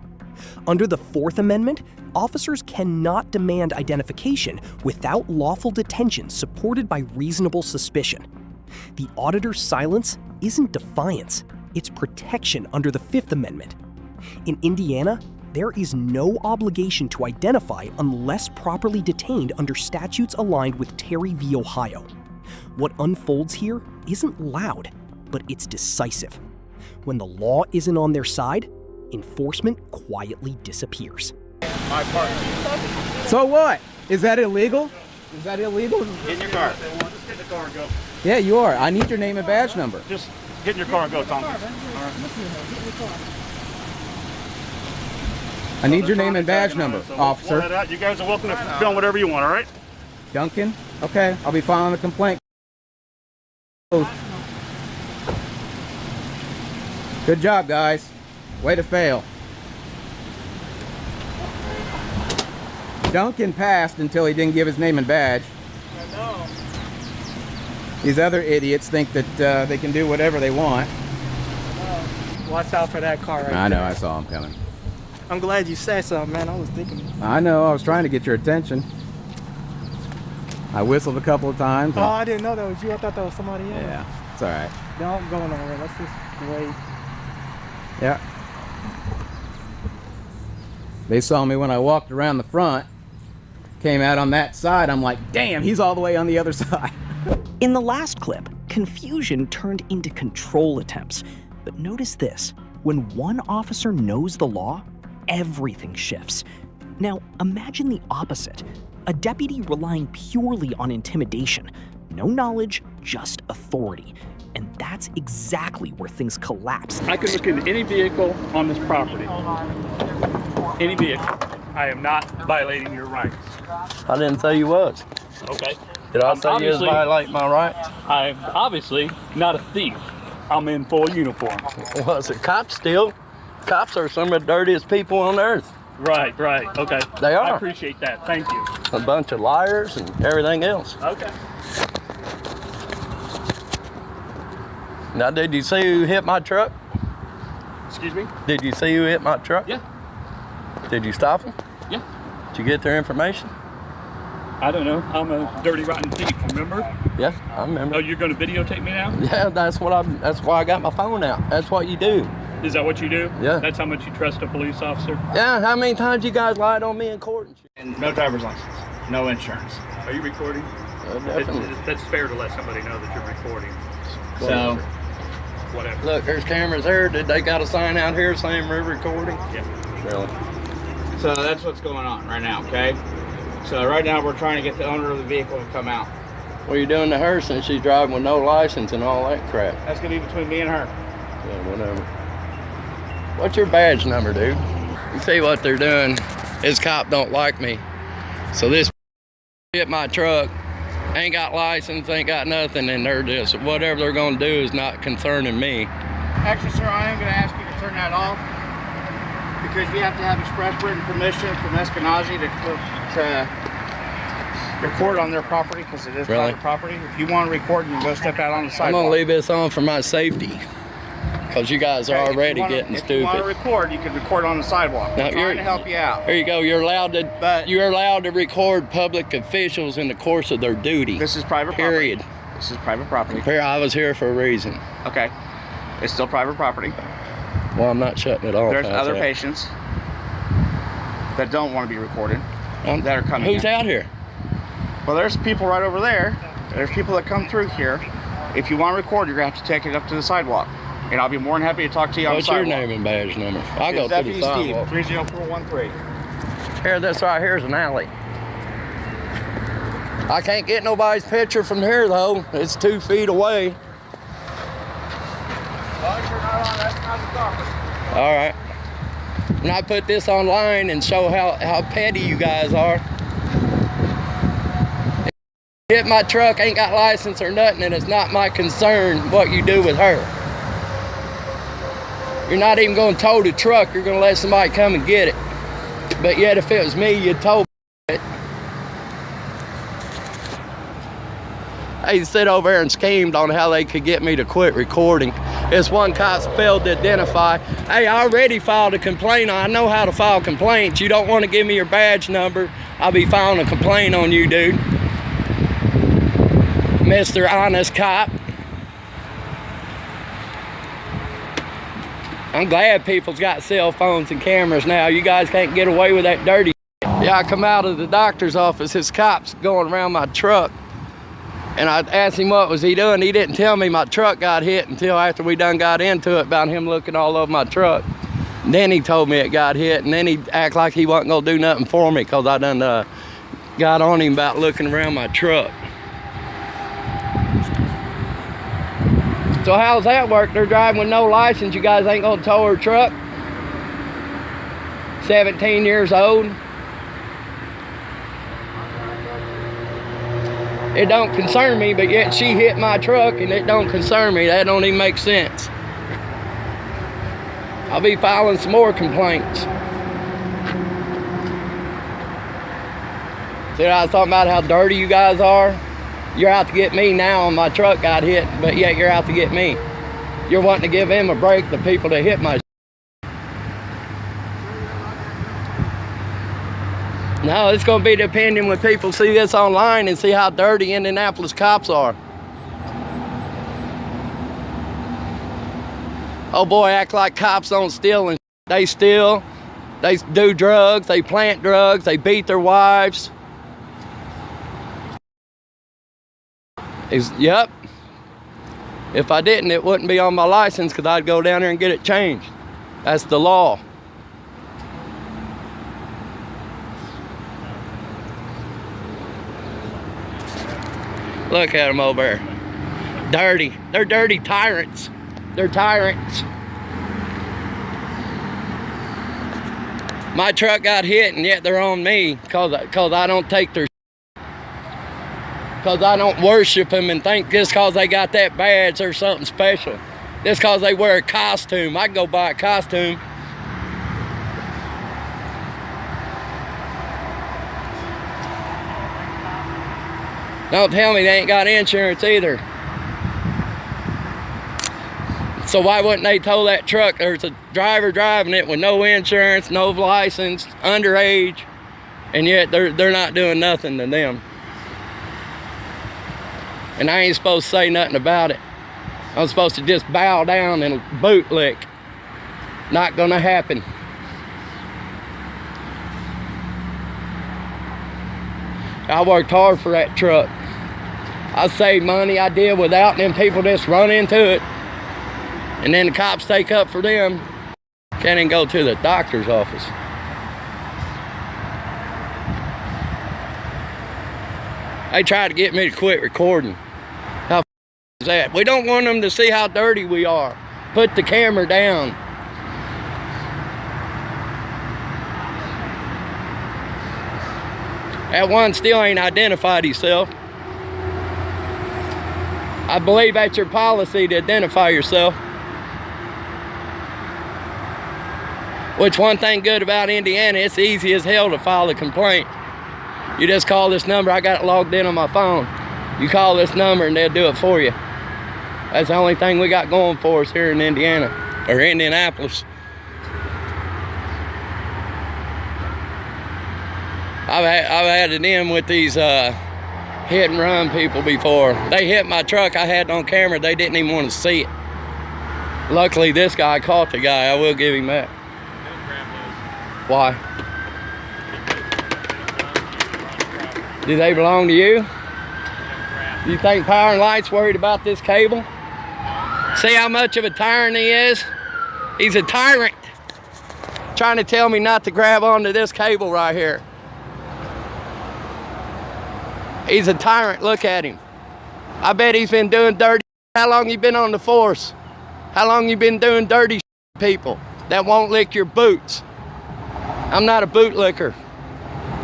Speaker 5: Under the Fourth Amendment, officers cannot demand identification without lawful detention supported by reasonable suspicion. The auditor's silence isn't defiance, it's protection under the Fifth Amendment. In Indiana, there is no obligation to identify unless properly detained under statutes aligned with Terry v. Ohio. What unfolds here isn't loud, but it's decisive. When the law isn't on their side, enforcement quietly disappears.
Speaker 1: So what? Is that illegal? Is that illegal?
Speaker 9: Get in your car. Just get in the car and go.
Speaker 1: Yeah, you are. I need your name and badge number.
Speaker 9: Just get in your car and go, Tom.
Speaker 1: I need your name and badge number, officer.
Speaker 9: We'll head out. You guys are welcome to film whatever you want, all right?
Speaker 1: Duncan? Okay, I'll be filing a complaint. Good job, guys. Way to fail. Duncan passed until he didn't give his name and badge.
Speaker 7: I know.
Speaker 1: These other idiots think that they can do whatever they want.
Speaker 7: Watch out for that car right
Speaker 1: I know,
Speaker 7: there.
Speaker 1: I saw him coming.
Speaker 7: I'm glad you said something, man. I was thinking.
Speaker 1: I know, I was trying to get your attention. I whistled a couple of times.
Speaker 7: Oh, I didn't know that was you. I thought that was somebody else.
Speaker 1: Yeah, it's all right.
Speaker 7: Don't go nowhere. Let's just wait.
Speaker 1: Yeah. They saw me when I walked around the front. Came out on that side. I'm like, damn, he's all the way on the other side.
Speaker 5: In the last clip, confusion turned into control attempts. But notice this, when one officer knows the law, everything shifts. Now, imagine the opposite. A deputy relying purely on intimidation. No knowledge, just authority. And that's exactly where things collapse.
Speaker 9: I can look into any vehicle on this property. Any vehicle. I am not violating your rights.
Speaker 4: I didn't say you was.
Speaker 9: Okay.
Speaker 4: Did I say you was violating my rights?
Speaker 9: I'm obviously not a thief. I'm in full uniform.
Speaker 4: Was it cops still? Cops are some of the dirtiest people on earth.
Speaker 9: Right, okay.
Speaker 4: They are.
Speaker 9: I appreciate that, thank you.
Speaker 4: A bunch of liars and everything else.
Speaker 9: Okay.
Speaker 4: Now, did you see who hit my truck?
Speaker 9: Excuse me?
Speaker 4: Did you see who hit my truck?
Speaker 9: Yeah.
Speaker 4: Did you stop them?
Speaker 9: Yeah.
Speaker 4: Did you get their information?
Speaker 9: I don't know. I'm a dirty, rotten thief, remember?
Speaker 4: Yeah, I remember.
Speaker 9: Oh, you're going to videotape me now?
Speaker 4: Yeah, that's why I got my phone out. That's what you do.
Speaker 9: Is that what you do?
Speaker 4: Yeah.
Speaker 9: That's how much you trust a police officer?
Speaker 4: Yeah, how many times you guys lied on me in court and shit?
Speaker 10: And no driver's license, no insurance.
Speaker 9: Are you recording?
Speaker 4: Definitely.
Speaker 9: That's fair to let somebody know that you're recording.
Speaker 10: So,
Speaker 9: Whatever.
Speaker 4: Look, there's cameras there. Did they got a sign out here saying we're recording?
Speaker 9: Yeah.
Speaker 4: Really?
Speaker 10: so that's what's going on right now, okay? So right now we're trying to get the owner of the vehicle to come out.
Speaker 4: What are you doing to her since she's driving with no license and all that crap?
Speaker 10: That's gonna be between me and her.
Speaker 4: Yeah, whatever. What's your badge number, dude? You see what they're doing? This cop don't like me. So this hit my truck, ain't got license, ain't got nothing, and they're just, whatever they're gonna do is not concerning me.
Speaker 10: Actually, sir, I am gonna ask you to turn that off because you have to have express written permission from Escalates to record on their property because it is
Speaker 4: Really?
Speaker 10: private property. If you want to record, you can go step out on the sidewalk.
Speaker 4: I'm gonna leave this on for my safety, because you guys are already getting
Speaker 10: If you want to
Speaker 4: stupid.
Speaker 10: record, you can record on the sidewalk.
Speaker 4: Now,
Speaker 10: I'm trying to help you out.
Speaker 4: Here you go. You're allowed to record public officials in the course of their duty.
Speaker 10: This is private
Speaker 4: Period.
Speaker 10: property. This is private property.
Speaker 4: Here, I was here for a reason.
Speaker 10: Okay. It's still private property.
Speaker 4: Well, I'm not shutting it off.
Speaker 10: There's
Speaker 4: how's
Speaker 10: other
Speaker 4: that?
Speaker 10: patients that don't want to be recorded that are coming
Speaker 4: Who's
Speaker 10: in.
Speaker 4: out here?
Speaker 10: Well, there's people right over there. There's people that come through here. If you want to record, you're going to have to take it up to the sidewalk. And I'll be more than happy to talk to you on the
Speaker 4: What's your
Speaker 10: sidewalk.
Speaker 4: name and badge number? I'll go
Speaker 10: It's
Speaker 4: to the
Speaker 10: Deputy
Speaker 4: sidewalk.
Speaker 10: Steve, 30413.
Speaker 4: Here, this right here is an alley. I can't get nobody's picture from here though. It's 2 feet away. All right. And I put this online and show how petty you guys are. Hit my truck, ain't got license or nothing, and it's not my concern what you do with her. You're not even gonna tow the truck, you're gonna let somebody come and get it. But yet if it was me, you'd tow it. They sit over there and schemed on how they could get me to quit recording. This one cop failed to identify. Hey, I already filed a complaint. I know how to file complaints. You don't want to give me your badge number, I'll be filing a complaint on you, dude. Mr. Honest Cop. I'm glad people's got cell phones and cameras now. You guys can't get away with that dirty shit. Yeah, I come out of the doctor's office, his cop's going around my truck. And I asked him what was he doing. He didn't tell me my truck got hit until after we done got into it, about him looking all over my truck. And then he told me it got hit, and then he act like he wasn't gonna do nothing for me because I done got on him about looking around my truck. So how's that work? They're driving with no license. You guys ain't gonna tow her truck? 17 years old. It don't concern me, but yet she hit my truck and it don't concern me. That don't even make sense. I'll be filing some more complaints. See, I was talking about how dirty you guys are. You're out to get me now, and my truck got hit, but yet you're out to get me. You're wanting to give him a break, the people that hit my. No, it's going to be depending when people see this online and see how dirty Indianapolis cops are. Oh boy, act like cops don't steal, and they steal. They do drugs, they plant drugs, they beat their wives. Yep. If I didn't, it wouldn't be on my license because I'd go down there and get it changed. That's the law. Look at them over there. Dirty. They're dirty tyrants. They're tyrants. My truck got hit and yet they're on me because I don't take their because I don't worship them and think just because they got that badge they're something special. Just because they wear a costume. I can go buy a costume. Don't tell me they ain't got insurance either. So why wouldn't they tow that truck? There's a driver driving it with no insurance, no license, underage, and yet they're not doing nothing to them. And I ain't supposed to say nothing about it. I'm supposed to just bow down and boot lick. Not gonna happen. I worked hard for that truck. I saved money, I did without them people just run into it. And then the cops take up for them. Can't even go to the doctor's office. They tried to get me to quit recording. How is that? We don't want them to see how dirty we are. Put the camera down. That one still ain't identified himself. I believe that's your policy to identify yourself. Which one thing good about Indiana, it's easy as hell to file a complaint. You just call this number, I got it logged in on my phone. You call this number and they'll do it for you. That's the only thing we got going for us here in Indiana, or Indianapolis. I've had it in with these hit and run people before. They hit my truck, I had it on camera, they didn't even want to see it. Luckily this guy caught the guy, I will give him that. Why? Do they belong to you? Do you think Power and Light's worried about this cable? See how much of a tyrant he is? He's a tyrant. Trying to tell me not to grab onto this cable right here. He's a tyrant, look at him. I bet he's been doing dirty. How long you been on the force? How long you been doing dirty people that won't lick your boots? I'm not a bootlicker.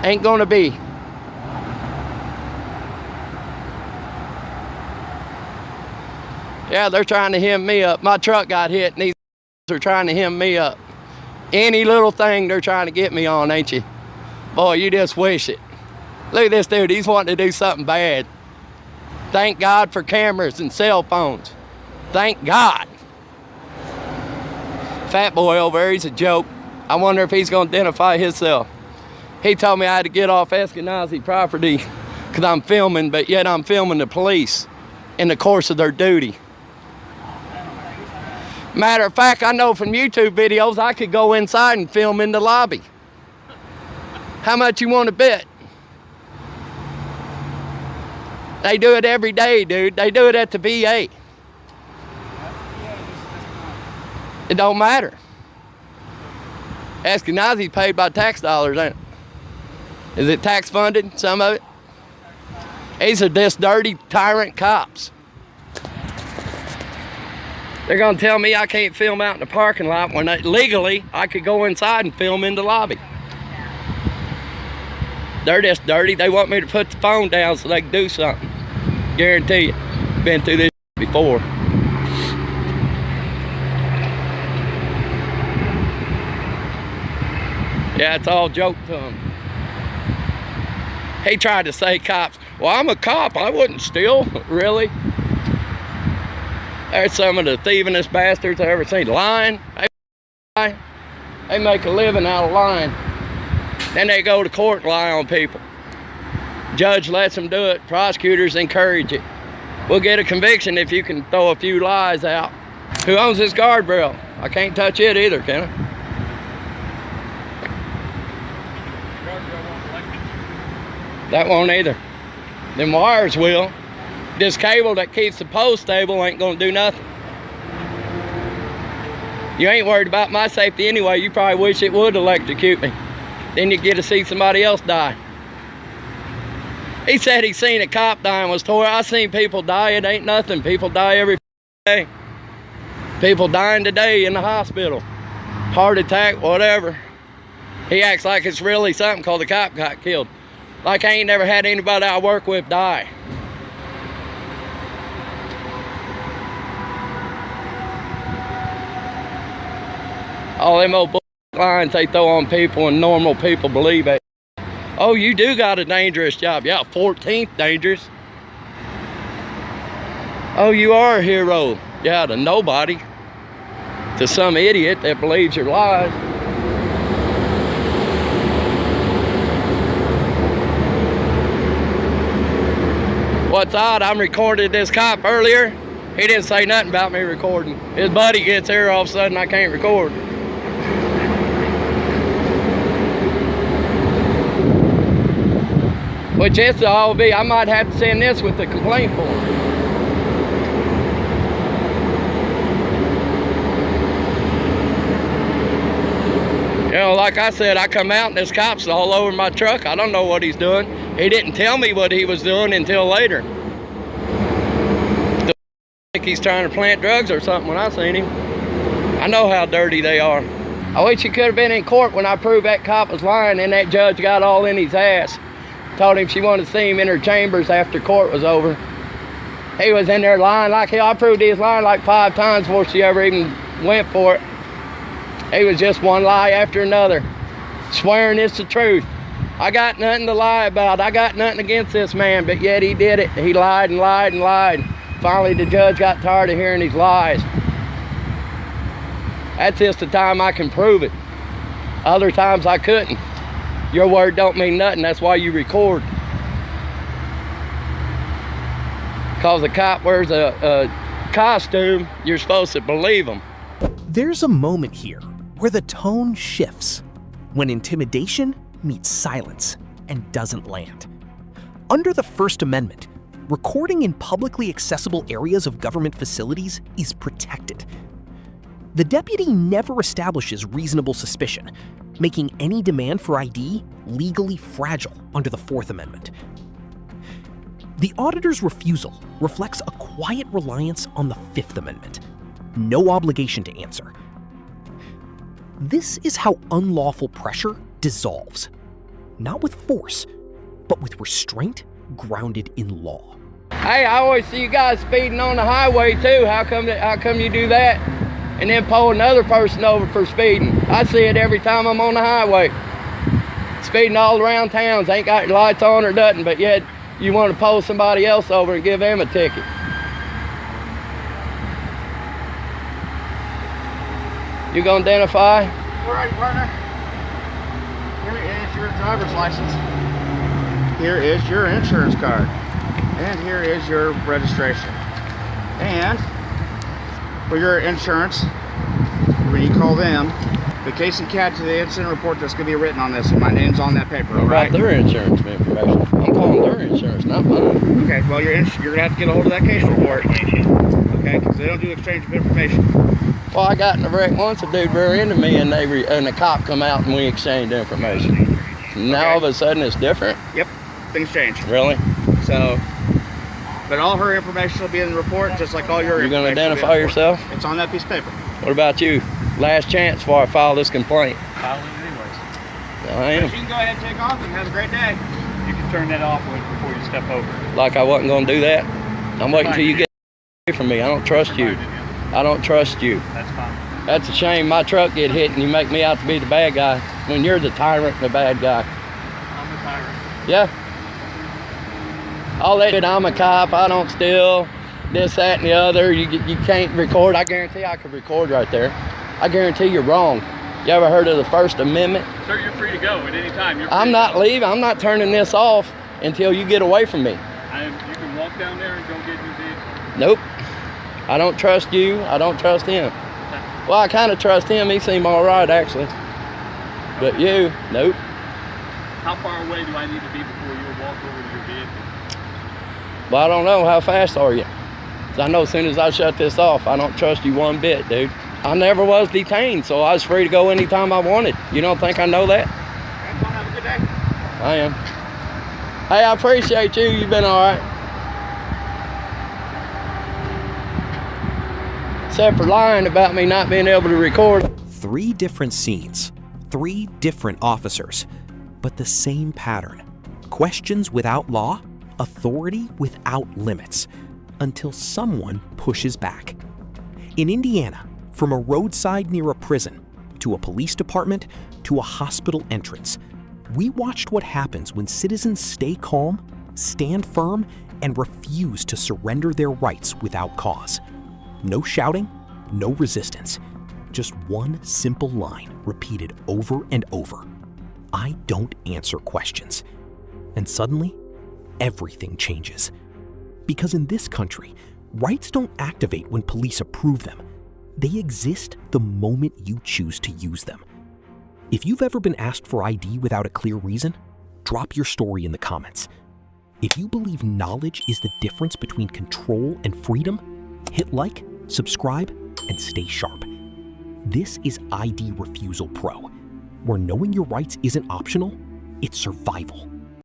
Speaker 4: Ain't gonna be. Yeah, they're trying to hem me up. My truck got hit and these are trying to hem me up. Any little thing they're trying to get me on, ain't you? Boy, you just wish it. Look at this dude, he's wanting to do something bad. Thank God for cameras and cell phones. Thank God. Fat boy over there, he's a joke. I wonder if he's gonna identify himself. He told me I had to get off Escalates property because I'm filming, but yet I'm filming the police in the course of their duty. Matter of fact, I know from YouTube videos I could go inside and film in the lobby. How much you want to bet? They do it every day, dude. They do it at the VA. It don't matter. Escalates paid by tax dollars, ain't it? Is it tax funded, some of it? These are just dirty tyrant cops. They're gonna tell me I can't film out in the parking lot when legally I could go inside and film in the lobby. They're just dirty. They want me to put the phone down so they can do something. Guarantee you. Been through this before. Yeah, it's all joke to them. He tried to say cops. Well, I'm a cop. I wouldn't steal. Really? There's some of the thievingest bastards I've ever seen. Lying. They make a living out of lying. Then they go to court and lie on people. Judge lets them do it. Prosecutors encourage it. We'll get a conviction if you can throw a few lies out. Who owns this guardrail? I can't touch it either, can I? That won't either. Them wires will. This cable that keeps the post stable ain't gonna do nothing. You ain't worried about my safety anyway. You probably wish it would electrocute me. Then you get to see somebody else die. He said he seen a cop die and was told, I seen people die, it ain't nothing. People die every day. People dying today in the hospital. Heart attack, whatever. He acts like it's really something called the cop got killed. Like I ain't never had anybody I work with die. All them old lines they throw on people and normal people believe it. Oh, you do got a dangerous job. Yeah, 14th dangerous. Oh, you are a hero. Yeah, to nobody. To some idiot that believes your lies. What's odd, I'm recording this cop earlier. He didn't say nothing about me recording. His buddy gets here, all of a sudden I can't record. Which this all be, I might have to send this with the complaint form. You know, like I said, I come out and this cop's all over my truck. I don't know what he's doing. He didn't tell me what he was doing until later. I think he's trying to plant drugs or something when I seen him. I know how dirty they are. I wish he could have been in court when I proved that cop was lying and that judge got all in his ass. Told him she wanted to see him in her chambers after court was over. He was in there lying like hell. I proved he was lying like 5 times before she ever even went for it. He was just one lie after another, swearing it's the truth. I got nothing to lie about. I got nothing against this man, but yet he did it. He lied and lied and lied. Finally, the judge got tired of hearing his lies. That's just the time I can prove it. Other times I couldn't. Your word don't mean nothing, that's why you record. Because a cop wears a costume, you're supposed to believe him.
Speaker 5: There's a moment here where the tone shifts, when intimidation meets silence and doesn't land. Under the First Amendment, recording in publicly accessible areas of government facilities is protected. The deputy never establishes reasonable suspicion, making any demand for ID legally fragile under the Fourth Amendment. The auditor's refusal reflects a quiet reliance on the Fifth Amendment, no obligation to answer. This is how unlawful pressure dissolves, not with force, but with restraint grounded in law.
Speaker 4: Hey, I always see you guys speeding on the highway too. How come you do that? And then pull another person over for speeding. I see it every time I'm on the highway. Speeding all around towns, ain't got your lights on or nothing, but yet you want to pull somebody else over and give them a ticket. You gonna identify?
Speaker 10: All right, partner. Here is your driver's license. Here is your insurance card. And here is your registration. And for your insurance, when you call them, the case and cat to the incident report that's going to be written on this, and my name's on that paper, all right?
Speaker 4: About their insurance information. I'm calling their insurance, not mine.
Speaker 10: Okay, well, you're going to have to get a hold of that case report. Okay, because they don't do exchange of information.
Speaker 4: Well, I got in a wreck once, a dude rear into me, and the cop come out and we exchanged information. Now all of a sudden it's different.
Speaker 10: Yep, things change.
Speaker 4: Really?
Speaker 10: So, but all her information will be in the report, just like all your
Speaker 4: You're
Speaker 10: information.
Speaker 4: going to identify yourself?
Speaker 10: It's on that piece of paper.
Speaker 4: What about you? Last chance before I file this complaint.
Speaker 9: File it anyways.
Speaker 4: I am.
Speaker 10: But you can go ahead and take off and have a great day.
Speaker 9: You can turn that off before you step over.
Speaker 4: Like I wasn't going to do that? I'm waiting till you get away from me. I don't trust you. I don't trust you.
Speaker 9: That's fine.
Speaker 4: That's a shame my truck get hit and you make me out to be the bad guy when you're the tyrant and the bad guy.
Speaker 9: I'm the tyrant.
Speaker 4: Yeah. I'll let it. I'm a cop. I don't steal. This, that, and the other. You can't record. I guarantee I could record right there. I guarantee you're wrong. You ever heard of the First Amendment?
Speaker 9: Sir, you're free to go at any time. You're free
Speaker 4: I'm not leaving. I'm not turning this off until you get away from me.
Speaker 9: You can walk down there and go get your vehicle.
Speaker 4: Nope. I don't trust you. I don't trust him. Well, I kind of trust him. He seemed all right, actually. But you, nope.
Speaker 9: How far away do I need to be before you'll walk over to your vehicle?
Speaker 4: Well, I don't know. How fast are you? 'Cause I know as soon as I shut this off, I don't trust you one bit, dude. I never was detained, so I was free to go anytime I wanted. You don't think I know that?
Speaker 10: Okay, well, have a good day.
Speaker 4: I am. Hey, I appreciate you. You've been all right. Except for lying about me not being able to record.
Speaker 5: 3 different scenes, 3 different officers, but the same pattern. Questions without law, authority without limits, until someone pushes back. In Indiana, from a roadside near a prison, to a police department, to a hospital entrance, we watched what happens when citizens stay calm, stand firm, and refuse to surrender their rights without cause. No shouting, no resistance. Just one simple line repeated over and over. I don't answer questions. And suddenly, everything changes. Because in this country, rights don't activate when police approve them. They exist the moment you choose to use them. If you've ever been asked for ID without a clear reason, drop your story in the comments. If you believe knowledge is the difference between control and freedom, hit like, subscribe, and stay sharp. This is ID Refusal Pro, where knowing your rights isn't optional, it's survival.